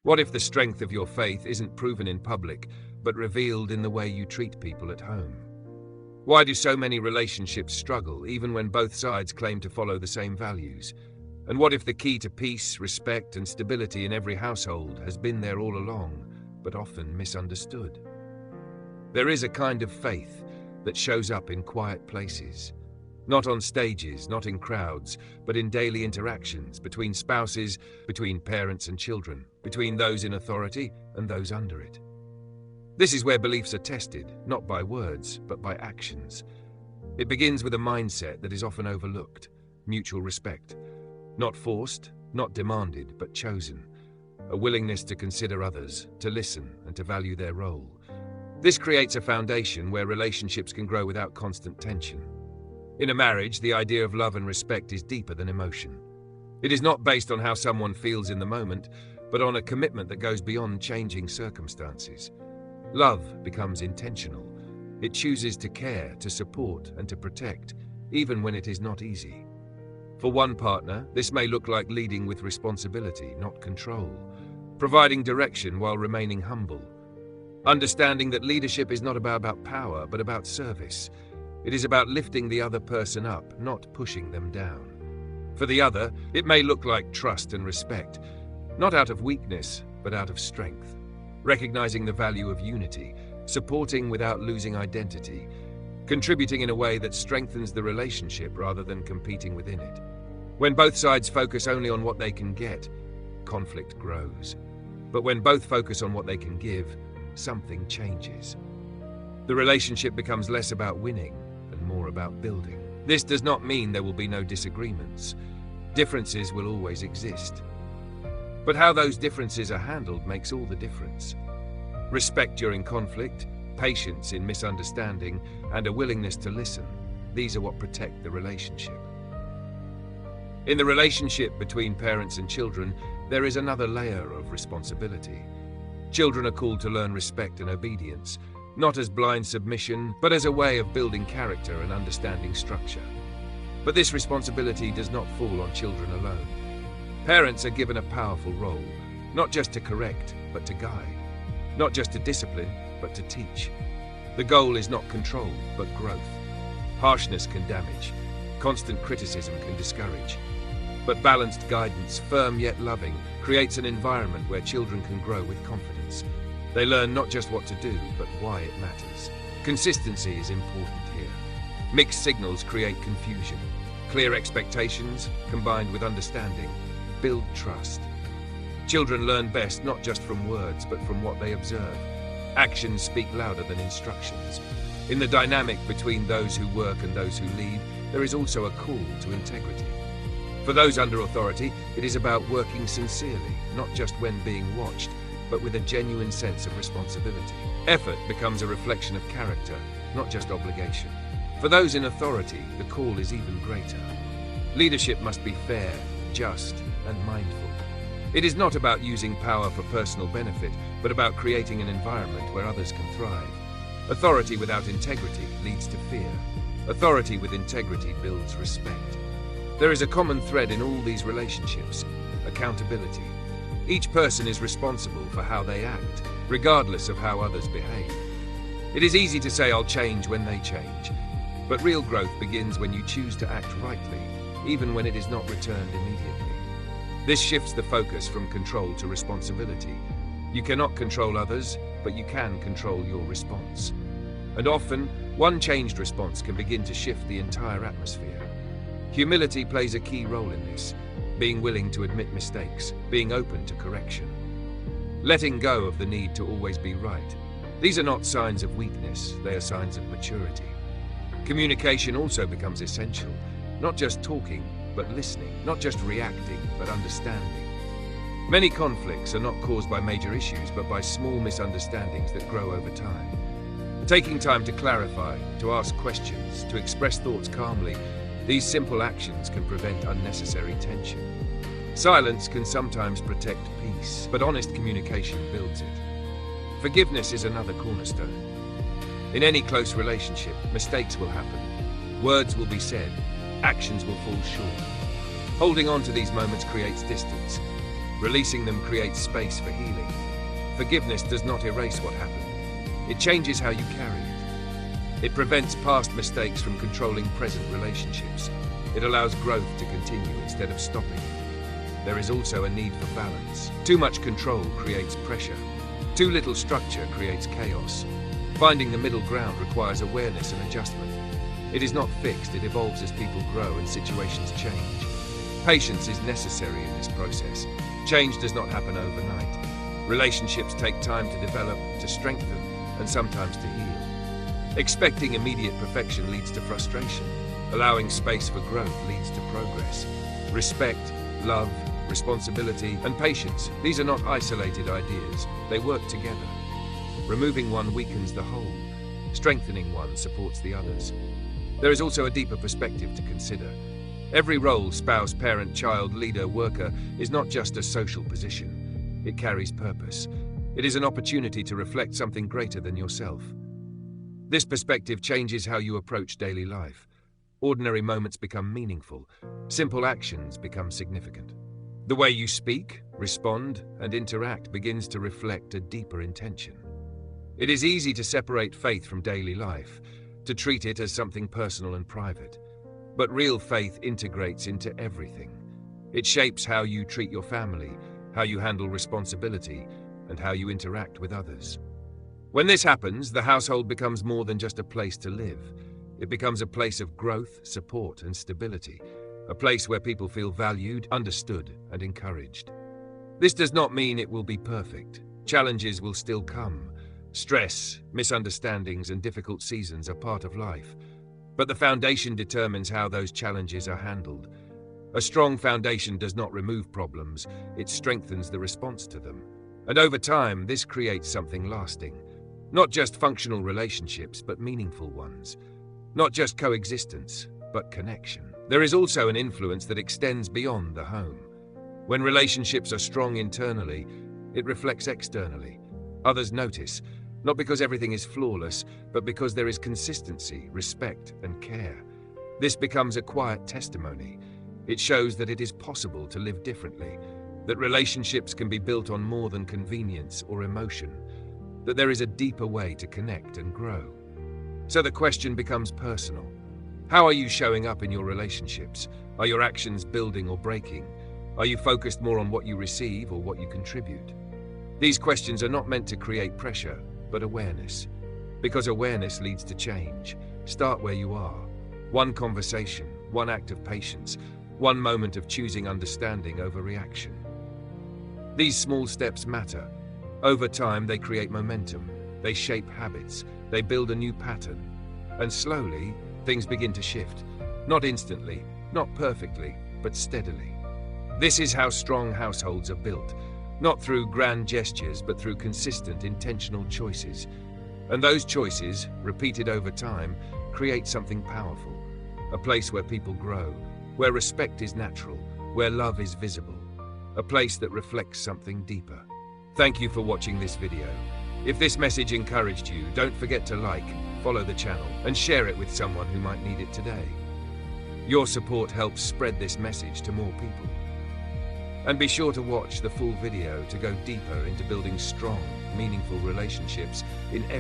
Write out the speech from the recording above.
What if the strength of your faith isn't proven in public, but revealed in the way you treat people at home? Why do so many relationships struggle, even when both sides claim to follow the same values? And what if the key to peace, respect, and stability in every household has been there all along, but often misunderstood? There is a kind of faith that shows up in quiet places. Not on stages, not in crowds, but in daily interactions between spouses, between parents and children, between those in authority and those under it. This is where beliefs are tested, not by words, but by actions. It begins with a mindset that is often overlooked: mutual respect. Not forced, not demanded, but chosen. A willingness to consider others, to listen, and to value their role. This creates a foundation where relationships can grow without constant tension. In a marriage, the idea of love and respect is deeper than emotion. It is not based on how someone feels in the moment, but on a commitment that goes beyond changing circumstances. Love becomes intentional. It chooses to care, to support, and to protect, even when it is not easy. For one partner, this may look like leading with responsibility, not control, providing direction while remaining humble, understanding that leadership is not about power, but about service. It is about lifting the other person up, not pushing them down. For the other, it may look like trust and respect, not out of weakness, but out of strength. Recognizing the value of unity, supporting without losing identity, contributing in a way that strengthens the relationship rather than competing within it. When both sides focus only on what they can get, conflict grows. But when both focus on what they can give, something changes. The relationship becomes less about winning and more about building. This does not mean there will be no disagreements. Differences will always exist. But how those differences are handled makes all the difference. Respect during conflict, patience in misunderstanding, and a willingness to listen, these are what protect the relationship. In the relationship between parents and children, there is another layer of responsibility. Children are called to learn respect and obedience, not as blind submission, but as a way of building character and understanding structure. But this responsibility does not fall on children alone. Parents are given a powerful role, not just to correct, but to guide. Not just to discipline, but to teach. The goal is not control, but growth. Harshness can damage. Constant criticism can discourage. But balanced guidance, firm yet loving, creates an environment where children can grow with confidence. They learn not just what to do, but why it matters. Consistency is important here. Mixed signals create confusion. Clear expectations, combined with understanding, build trust. Children learn best not just from words, but from what they observe. Actions speak louder than instructions. In the dynamic between those who work and those who lead, there is also a call to integrity. For those under authority, it is about working sincerely, not just when being watched, but with a genuine sense of responsibility. Effort becomes a reflection of character, not just obligation. For those in authority, the call is even greater. Leadership must be fair, just, and mindful. It is not about using power for personal benefit, but about creating an environment where others can thrive. Authority without integrity leads to fear. Authority with integrity builds respect. There is a common thread in all these relationships: accountability. Each person is responsible for how they act, regardless of how others behave. It is easy to say, "I'll change" when they change. But real growth begins when you choose to act rightly, even when it is not returned immediately. This shifts the focus from control to responsibility. You cannot control others, but you can control your response. And often, one changed response can begin to shift the entire atmosphere. Humility plays a key role in this, being willing to admit mistakes, being open to correction. Letting go of the need to always be right. These are not signs of weakness, they are signs of maturity. Communication also becomes essential, not just talking, but listening, not just reacting, but understanding. Many conflicts are not caused by major issues, but by small misunderstandings that grow over time. Taking time to clarify, to ask questions, to express thoughts calmly, these simple actions can prevent unnecessary tension. Silence can sometimes protect peace, but honest communication builds it. Forgiveness is another cornerstone. In any close relationship, mistakes will happen. Words will be said. Actions will fall short. Holding on to these moments creates distance. Releasing them creates space for healing. Forgiveness does not erase what happened. It changes how you carry it. It prevents past mistakes from controlling present relationships. It allows growth to continue instead of stopping. There is also a need for balance. Too much control creates pressure. Too little structure creates chaos. Finding the middle ground requires awareness and adjustment. It is not fixed, it evolves as people grow and situations change. Patience is necessary in this process. Change does not happen overnight. Relationships take time to develop, to strengthen, and sometimes to heal. Expecting immediate perfection leads to frustration. Allowing space for growth leads to progress. Respect, love, responsibility, and patience, these are not isolated ideas. They work together. Removing one weakens the whole. Strengthening one supports the others. There is also a deeper perspective to consider. Every role, spouse, parent, child, leader, worker, is not just a social position. It carries purpose. It is an opportunity to reflect something greater than yourself. This perspective changes how you approach daily life. Ordinary moments become meaningful. Simple actions become significant. The way you speak, respond, and interact begins to reflect a deeper intention. It is easy to separate faith from daily life, to treat it as something personal and private. But real faith integrates into everything. It shapes how you treat your family, how you handle responsibility, and how you interact with others. When this happens, the household becomes more than just a place to live. It becomes a place of growth, support, and stability. A place where people feel valued, understood, and encouraged. This does not mean it will be perfect. Challenges will still come. Stress, misunderstandings, and difficult seasons are part of life. But the foundation determines how those challenges are handled. A strong foundation does not remove problems, it strengthens the response to them. And over time, this creates something lasting. Not just functional relationships, but meaningful ones. Not just coexistence, but connection. There is also an influence that extends beyond the home. When relationships are strong internally, it reflects externally. Others notice, not because everything is flawless, but because there is consistency, respect, and care. This becomes a quiet testimony. It shows that it is possible to live differently, that relationships can be built on more than convenience or emotion, that there is a deeper way to connect and grow. So the question becomes personal. How are you showing up in your relationships? Are your actions building or breaking? Are you focused more on what you receive or what you contribute? These questions are not meant to create pressure, but awareness. Because awareness leads to change. Start where you are. One conversation, one act of patience, one moment of choosing understanding over reaction. These small steps matter. Over time, they create momentum. They shape habits. They build a new pattern. And slowly, things begin to shift. Not instantly, not perfectly, but steadily. This is how strong households are built. Not through grand gestures, but through consistent, intentional choices. And those choices, repeated over time, create something powerful. A place where people grow, where respect is natural, where love is visible. A place that reflects something deeper. Thank you for watching this video. If this message encouraged you, don't forget to like, follow the channel, and share it with someone who might need it today. Your support helps spread this message to more people. And be sure to watch the full video to go deeper into building strong, meaningful relationships in every